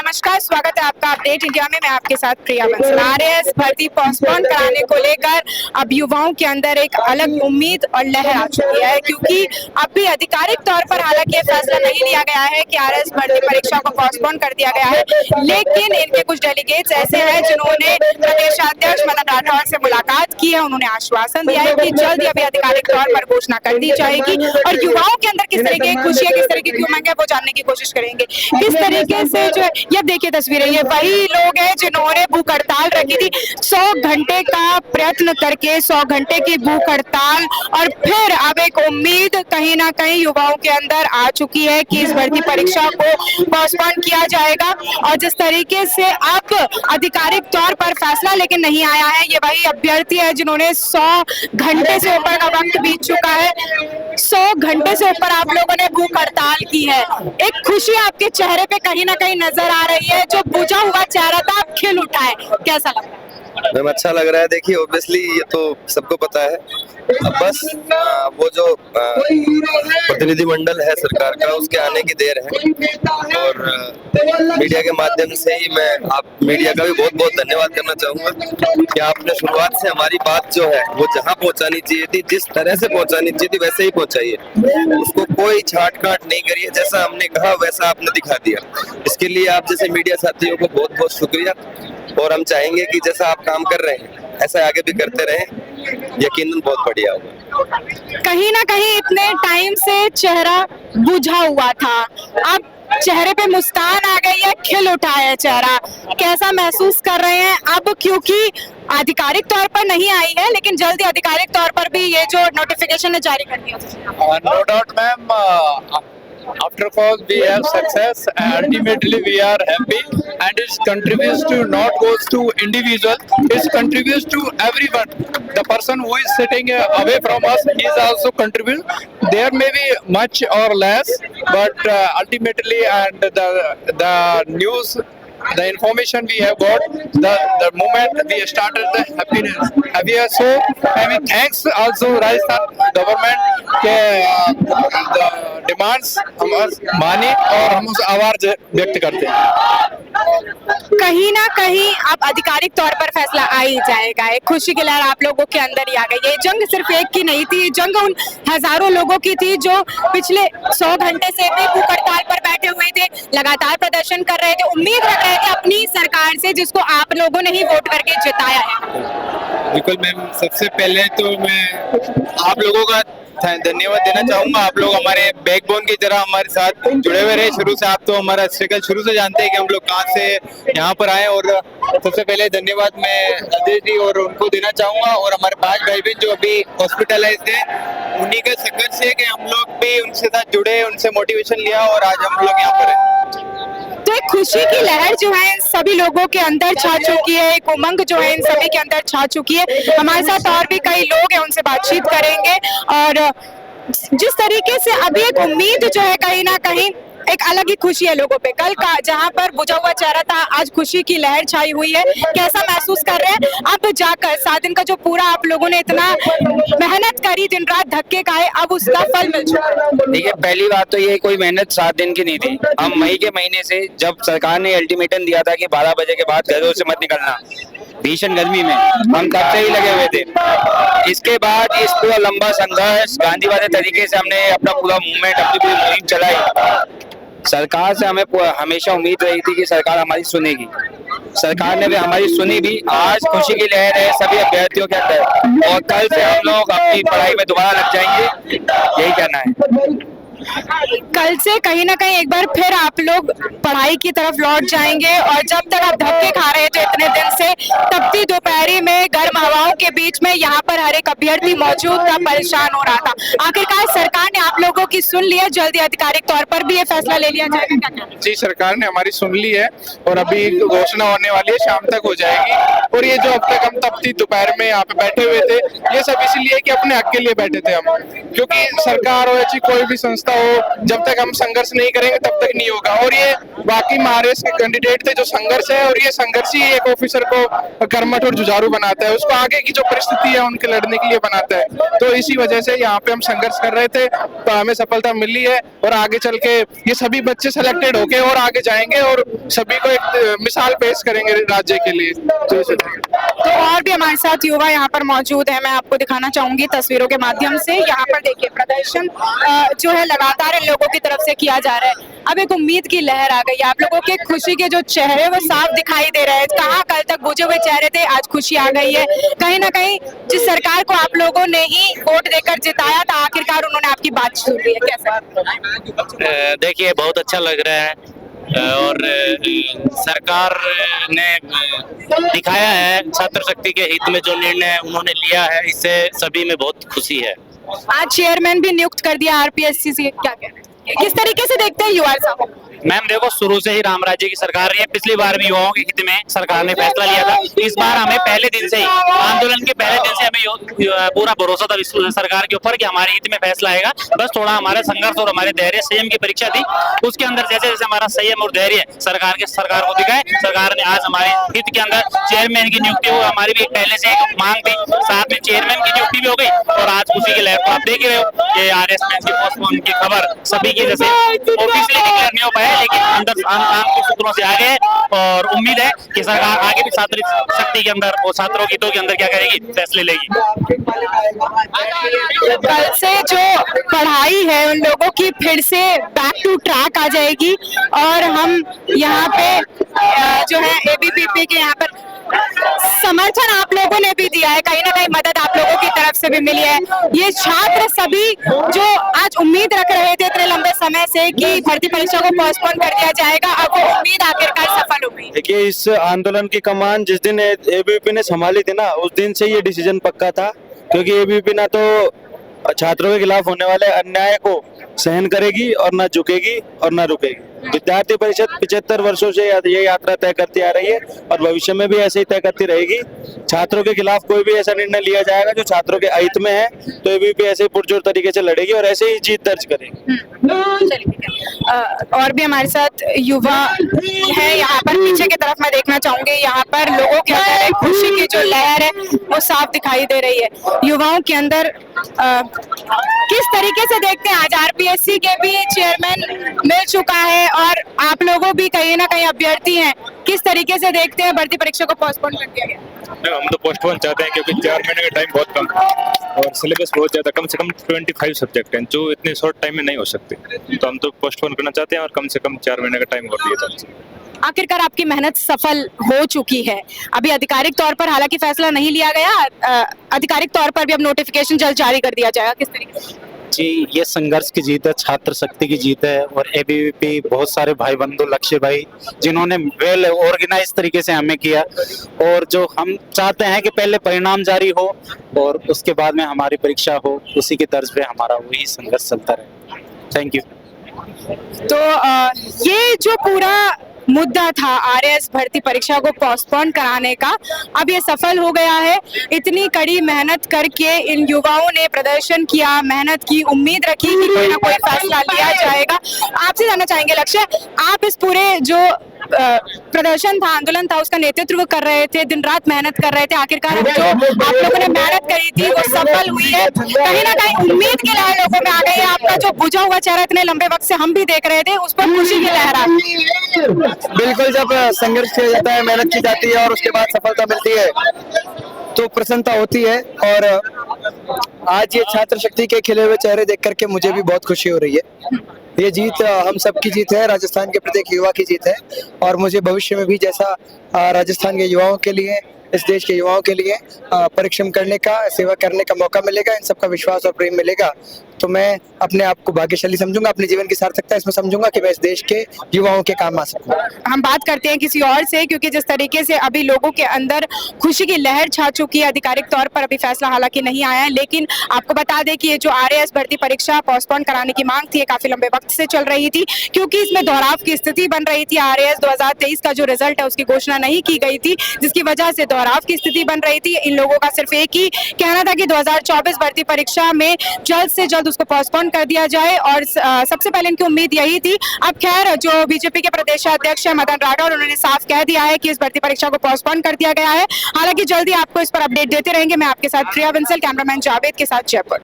नमस्कार, स्वागत है आपका अपडेट इंडिया में। मैं आपके साथ प्रिया बंसल। आरएएस भर्ती पोस्टपोन कराने को लेकर अब युवाओं के अंदर एक अलग उम्मीद और लहर आ चुकी है, क्योंकि अब भी आधिकारिक तौर पर हालांकि ये फैसला नहीं लिया गया है कि आरएएस भर्ती परीक्षा को पोस्टपोन कर दिया गया है, लेकिन इनके कुछ डेलीगेट्स ऐसे हैं जिन्होंने प्रदेशाध्यक्ष मदन राठौर से मुलाकात की है। उन्होंने आश्वासन दिया है कि जल्द ही अभी आधिकारिक तौर पर घोषणा कर दी जाएगी और युवाओं के अंदर किस तरह की खुशी है, किस तरह की उमंग है, वो जानने की कोशिश करेंगे। किस तरीके से जो है ये देखिए तस्वीरें, ये वही लोग हैं जिन्होंने भूख हड़ताल रखी थी। 100 घंटे का प्रयत्न करके 100 घंटे की भूख हड़ताल, और फिर अब एक उम्मीद कहीं ना कहीं युवाओं के अंदर आ चुकी है कि इस भर्ती परीक्षा को पोस्टपोन किया जाएगा। और जिस तरीके से अब आधिकारिक तौर पर फैसला लेकिन नहीं आया है, ये वही अभ्यर्थी है जिन्होंने 100 घंटे से ऊपर का वक्त बीत चुका है। 100 घंटे से ऊपर आप लोगों ने भूख हड़ताल की है। एक खुशी आपके चेहरे पे कहीं ना कहीं नजर आ रही है, जो बुझा हुआ चेहरा था अब खिल उठा है। कैसा लग रहा है? मैम अच्छा लग रहा है। देखिए ऑब्वियसली ये तो सबको पता है, अब बस वो जो प्रतिनिधिमंडल है सरकार का, उसके आने की देर है। और मीडिया के माध्यम से ही मैं आप मीडिया का भी बहुत बहुत धन्यवाद करना चाहूंगा कि आपने शुरुआत से हमारी बात जो है वो जहां पहुंचानी चाहिए थी, जिस तरह से पहुंचानी चाहिए थी वैसे ही पहुंचाई है। उसको कोई छाट काट नहीं करी है, जैसा हमने कहा वैसा आपने दिखा दिया। इसके लिए आप जैसे मीडिया साथियों को बहुत बहुत शुक्रिया, और हम चाहेंगे कि जैसा आप काम कर रहे हैं ऐसा आगे भी करते रहें, यकीनन बहुत बढ़िया होगा। कहीं ना कहीं इतने टाइम से चेहरा बुझा हुआ था, अब चेहरे पे मुस्कान आ गई है, खिल उठा है चेहरा। कैसा महसूस कर रहे हैं अब, क्योंकि आधिकारिक तौर पर नहीं आई है लेकिन जल्दी आधिकारिक तौर पर भी ये जो नोटिफिकेशन है जारी कर दिया? No doubt, ma'am. After all, we have success, and ultimately we are happy, and it contributes to not goes to individual, it contributes to everyone. The person who is sitting away from us, he is also contribute. There may be much or less, but ultimately, and the news, the information we have got, the moment we started the happiness, so I mean thanks also Rajasthan government के the demands हम माने और हम उस आभार व्यक्त करते हैं। कहीं ना कहीं अब आधिकारिक तौर पर फैसला आ ही जाएगा। एक खुशी की लहर आप लोगों के अंदर ही आ गई है। ये जंग सिर्फ एक की नहीं थी, जंग उन हजारों लोगों की थी जो पिछले 100 घंटे से भी भूख हड़ताल पर बैठे हुए थे, लगातार प्रदर्शन कर रहे थे, उम्मीद रख रहे थे अपनी सरकार से, जिसको आप लोगों ने ही वोट करके जिताया है। बिल्कुल मैम, सबसे पहले तो मैं आप लोगों का धन्यवाद देना चाहूंगा। आप लोग हमारे बैकबोन की तरह हमारे साथ जुड़े हुए रहे शुरू से। आप तो हमारा स्ट्रगल शुरू से जानते हैं कि हम लोग कहाँ से यहाँ पर आए, और सबसे पहले धन्यवाद मैं अजय जी और उनको देना चाहूंगा, और हमारे 5 भाई बहन जो अभी हॉस्पिटलाइज्ड है, उन्हीं का संघर्ष है कि हम लोग भी उनसे साथ जुड़े, उनसे मोटिवेशन लिया और आज हम लोग यहाँ पर हैं। तो एक खुशी की लहर जो है इन सभी लोगों के अंदर छा चुकी है, एक उमंग जो है इन सभी के अंदर छा चुकी है। हमारे साथ और भी कई लोग हैं, उनसे बातचीत करेंगे। और जिस तरीके से अभी एक उम्मीद जो है कहीं ना कहीं एक अलग ही खुशी है लोगों पे। कल का जहां पर बुझा हुआ चेहरा था, आज खुशी की लहर छाई हुई है। कैसा महसूस कर रहे हैं अब जाकर 7 दिन का जो पूरा आप लोगों ने इतना मेहनत करी, दिन रात धक्के खाए, अब उसका फल मिल चुका है? देखिए पहली बात तो ये कोई मेहनत 7 दिन की नहीं थी। हम मई के महीने से, जब सरकार ने अल्टीमेटम दिया था कि 12 बजे के बाद घरों से मत निकलना, भीषण गर्मी में हम तब से ही लगे हुए थे। इसके बाद इस पूरा लंबा संघर्ष गांधीवादी तरीके से हमने अपना पूरा मूवमेंट, अपनी पूरी मुहिम चलाई। सरकार से हमें हमेशा उम्मीद रही थी कि सरकार हमारी सुनेगी, सरकार ने भी हमारी सुनी भी। आज खुशी की लहर है सभी अभ्यर्थियों के अंदर, और कल से हम लोग अपनी पढ़ाई में दोबारा लग जाएंगे, यही कहना है। कल से कहीं ना कहीं एक बार फिर आप लोग पढ़ाई की तरफ लौट जाएंगे, और जब तक आप धक्के खा रहे थे इतने दिन से, तपती दोपहरी में गर्म हवाओं के बीच में यहाँ पर हर एक अभ्यर्थी मौजूद था, परेशान हो रहा था। आखिरकार सरकार ने आप लोगों की सुन ली है, जल्दी आधिकारिक तौर पर भी ये फैसला ले लिया जाएगा? क्या जी, सरकार ने हमारी सुन ली है और अभी घोषणा होने वाली है, शाम तक हो जाएगी। और ये जो अब तक हम तपती दोपहर में यहाँ पे बैठे हुए थे, ये सब इसलिए कि अपने हक के लिए बैठे थे हम, क्योंकि सरकार हो या कोई भी संस्था वो जब तक हम संघर्ष नहीं करेंगे तब तक नहीं होगा। और ये बाकी महाराष्ट्र के कैंडिडेट थे जो संघर्ष है, और ये संघर्ष ही एक ऑफिसर को कर्मठ और जुझारू बनाता है, उसको आगे की जो परिस्थिति है उनके लड़ने के लिए बनाता है। तो इसी वजह से यहाँ पे हम संघर्ष कर रहे थे, तो हमें सफलता मिली है, और आगे चल के ये सभी बच्चे सेलेक्टेड होके और आगे जाएंगे और सभी को एक मिसाल पेश करेंगे राज्य के लिए। तो और भी हमारे साथ युवा यहाँ पर मौजूद है, मैं आपको दिखाना चाहूंगी तस्वीरों के माध्यम से। यहाँ पर देखिए प्रदर्शन जो है लगातार इन लोगों की तरफ से किया जा रहा है। अब एक उम्मीद की लहर आ गई, आप लोगों के खुशी के जो चेहरे वो साफ दिखाई दे रहे हैं। कहाँ कल तक बुझे हुए चेहरे थे, आज खुशी आ गई है। कहीं ना कहीं जिस सरकार को आप लोगों ने ही वोट देकर जिताया था, आखिरकार उन्होंने आपकी बात सुन ली है, कैसा? देखिए बहुत अच्छा लग रहा है, और सरकार ने दिखाया है छात्र शक्ति के हित में जो निर्णय उन्होंने लिया है, इससे सभी में बहुत खुशी है। आज चेयरमैन भी नियुक्त कर दिया आरपीएससी से, क्या कहना है, किस तरीके से देखते हैं युवा साहब? मैम देखो, शुरू से ही राम राज्य की सरकार रही है। पिछली बार भी युवाओं के हित में सरकार ने फैसला लिया था। इस बार हमें पहले दिन से ही, आंदोलन के पहले दिन से हमें पूरा भरोसा था सरकार के ऊपर कि हमारे हित में फैसला आएगा। बस थोड़ा हमारा संघर्ष और हमारे धैर्य संयम की परीक्षा थी। उसके अंदर जैसे जैसे हमारा संयम और धैर्य सरकार को दिखाए, सरकार ने आज हमारे हित के अंदर चेयरमैन की नियुक्ति हो, हमारी भी पहले से एक मांग थी, साथ में चेयरमैन की नियुक्ति भी हो गई। और आज खुशी की लहर को आप देख रहे हो, ये आरएसएस की पोस्टपोन की खबर सभी की जैसे ऑफिशियली डिक्लेयर नहीं हो पाया, लेकिन अंदर आम के सूत्रों से आगे, और उम्मीद है कि सरकार आगे भी छात्र शक्ति के अंदर और छात्रों के हितों के अंदर क्या करेगी, फैसले लेगी। कल से जो पढ़ाई है उन लोगों की फिर से बैक टू ट्रैक आ जाएगी, और हम यहाँ पे जो है एबीवीपी के यहाँ पर समर्थन आप लोगों ने भी दिया है, कहीं ना कहीं मदद आप लोगों की तरफ से भी मिली है। ये छात्र सभी जो आज उम्मीद रख रहे थे इतने लंबे समय से कि भर्ती परीक्षा को पोस्टपोन कर दिया जाएगा, अब वो उम्मीद आखिरकार सफल हो गई। देखिए, इस आंदोलन की कमान जिस दिन एबीवीपी ने संभाली थी ना, उस दिन से ये डिसीजन पक्का था, क्योंकि एबीवीपी ना तो छात्रों के खिलाफ होने वाले अन्याय को सहन करेगी और ना झुकेगी और ना रुकेगी। विद्यार्थी परिषद 75 वर्षों से ये यात्रा तय करती आ रही है और भविष्य में भी ऐसे ही तय करती रहेगी। छात्रों के खिलाफ कोई भी ऐसा निर्णय लिया जाएगा जो छात्रों के हित में है, तो एबीवीपी ऐसे ही पुरजोर तरीके से लड़ेगी और ऐसे ही जीत दर्ज करेगी। और भी हमारे साथ युवा है यहाँ पर, पीछे की तरफ मैं देखना चाहूंगी। यहाँ पर लोगों के अंदर एक खुशी की जो लहर है वो साफ दिखाई दे रही है युवाओं के अंदर। किस तरीके से देखते हैं, आज आरपीएससी के भी चेयरमैन मिल चुका है और आप लोगों भी कहीं ना कहीं अभ्यर्थी हैं, किस तरीके से देखते हैं भर्ती परीक्षा को पोस्टपोन कर दिया गया? हम तो पोस्टपोन चाहते हैं, क्योंकि 4 महीने का टाइम बहुत कम है और सिलेबस बहुत ज्यादा, कम से कम 25 सब्जेक्ट हैं जो इतने शॉर्ट टाइम में नहीं हो सकते। तो हम तो पोस्टपोन करना चाहते हैं और कम से कम 4 महीने का टाइम और दिया जाए। आखिरकार आपकी मेहनत सफल हो चुकी है। अभी आधिकारिक तौर पर हालांकि फैसला नहीं लिया गया, आधिकारिक तौर पर भी अब नोटिफिकेशन जल्द जारी कर दिया जाएगा, किस तरीके से? जी, ये संघर्ष की जीत है, छात्र शक्ति की जीत है, और एबीवीपी बहुत सारे भाई बंधु लक्ष्य भाई जिन्होंने वेल ऑर्गेनाइज तरीके से हमें किया, और जो हम चाहते हैं कि पहले परिणाम जारी हो और उसके बाद में हमारी परीक्षा हो, उसी की तर्ज पे हमारा वही संघर्ष चलता रहे। Thank you. तो ये जो पूरा मुद्दा था आरएएस भर्ती परीक्षा को पोस्टपोन कराने का, अब ये सफल हो गया है। इतनी कड़ी मेहनत करके इन युवाओं ने प्रदर्शन किया, मेहनत की, उम्मीद रखी कि कोई ना कोई फैसला लिया जाएगा। आपसे जानना चाहेंगे लक्ष्य, आप इस पूरे जो प्रदर्शन था, आंदोलन था, उसका नेतृत्व कर रहे थे, दिन रात मेहनत कर रहे थे, आखिरकार जो आप लोगों ने मेहनत करी थी वो सफल हुई है। कहीं ना कहीं उम्मीद की लहर लोगों में आ गई है। आपका जो बुझा हुआ चेहरा इतने लंबे वक्त से हम भी देख रहे थे, उस पर खुशी की लहर आ गई। बिल्कुल, जब संघर्ष किया जाता है, मेहनत की जाती है और उसके बाद सफलता मिलती है तो प्रसन्नता होती है। और आज ये छात्र शक्ति के खिले हुए चेहरे देख करके मुझे भी बहुत खुशी हो रही है। ये जीत हम सब की जीत है, राजस्थान के प्रत्येक युवा की जीत है, और मुझे भविष्य में भी जैसा राजस्थान के युवाओं के लिए, इस देश के युवाओं के लिए परिश्रम करने का, सेवा करने का मौका मिलेगा, इन सबका विश्वास और प्रेम मिलेगा, तो मैं अपने आप को भाग्यशाली समझूंगा, अपने जीवन की सार्थकता इसमें समझूंगा कि मैं इस देश के युवाओं के काम आ सकूं। हम बात करते हैं किसी और से, क्योंकि जिस तरीके से अभी लोगों के अंदर खुशी की लहर छा चुकी है, आधिकारिक तौर पर अभी फैसला हालांकि नहीं आया है, लेकिन आपको बता दें कि ये जो आरएएस भर्ती परीक्षा पोस्टपोन कराने की मांग थी, ये काफी लंबे वक्त से चल रही थी, क्योंकि इसमें दोहराव की स्थिति बन रही थी। आरएएस 2023 का जो रिजल्ट है उसकी घोषणा नहीं की गई थी, जिसकी वजह से दोहराव की स्थिति बन रही थी। इन लोगों का सिर्फ एक ही कहना था कि 2024 भर्ती परीक्षा में जल्द से जल्द उसको पोस्टपोन कर दिया जाए और सबसे पहले इनकी उम्मीद यही थी। अब खैर जो बीजेपी के प्रदेशाध्यक्ष है मदन राठौर, उन्होंने साफ कह दिया है कि इस भर्ती परीक्षा को पोस्टपोन कर दिया गया है। हालांकि जल्दी आपको इस पर अपडेट देते रहेंगे। मैं आपके साथ प्रिया बंसल, कैमरामैन जावेद के साथ जयपुर।